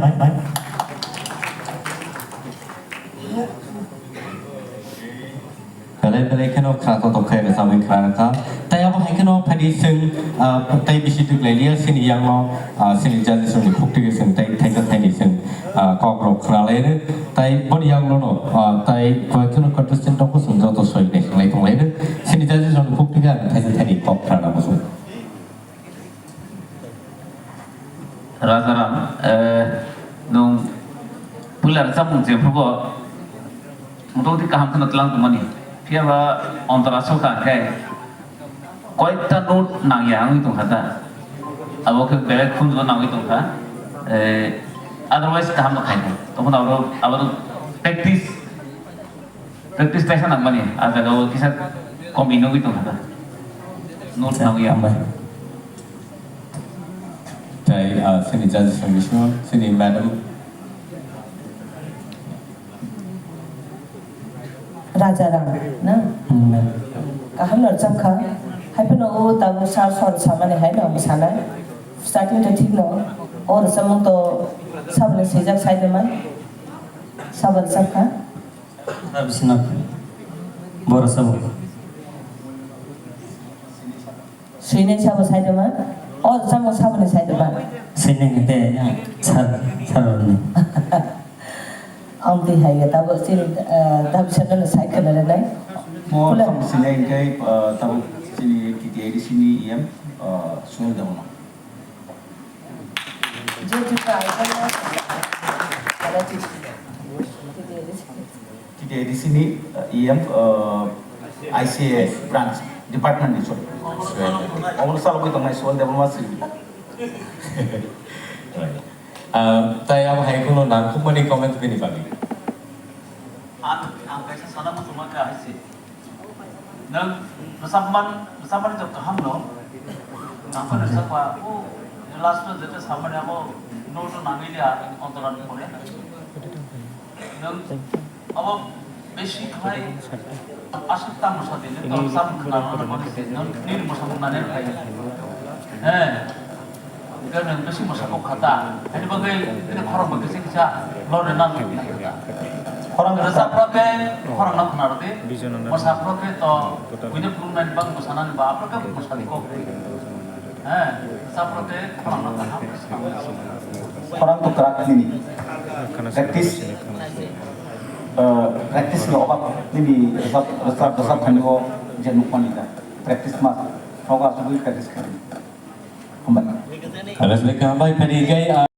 baik. Kalau kena kerana top kaya bersama kerana kan, tapi apa yang kena pada seng, tapi bisi tu lelaki sini yang mau sini jadi sini bukti sini, tapi tadi sini kau kerana ini, tapi body yang lono, tapi kau kena contestant tu pun sunjuk tu soal ni, like tu lain, sini jadi sini bukti kan, tadi top kerana pun. Rajaram, nung pular sabun je, pukul, mungkin di kaham kena telang tu mani. Dia antara suka kayak kau itu note nangyang itu kata, abu ke balik pun juga nang itu kan, otherwise kaham tu kayak, tu pun abu tu practice tesa nang mana, ada kau kisah kombino itu kata, note nangyang. Jadi sini jadi sini madam. Rajaram, na? Kaham nak cakap, hai pun aku tahu sahur sama ni hai nak misalnya, starting tu ठीक no, और समूह तो सब ने season side में, सब cakap. Habis nak, baru semua. Sini सब side में, और सब ने साइड में. Sini kita yang sar. Ông thì hay tao vợ xin tao sẽ nói là sai cái này đấy. Mau kamu sini cái tahu sini kita di sini em soal dah mana? Jadi phải cái đó. Ada di Kita di sini em ICA branch department di soal. Awal selalu kita main soal dah masih. Tapi apa yang kau nak, kau mana komen tu ni bagi? Ang kaisa sana mo tumaga kasi. Nang nasaman itu kaham no. Nang pada sakwa, last tu jete saman ako note nangi dia ontoran kore. Nang abo beshi khai asukta musa dile to sam khana no kore nang nil musa nane khai. Kerana beshi musa ko khata. Ini bagai ini khorong bagai sih kisah lor nang khata. Orang rasa proke, orang nak kenal deh. Masa proke to, punya perluan bang pesanan bah, proke pesan kok. Masa proke orang nak kenal. Orang tu kerak ini. Praktis lo apa? Ini resap kan lo jenuh wanita. Praktis mas, orang asal praktis kan. Kembali. Kalau mereka baik pada gaya.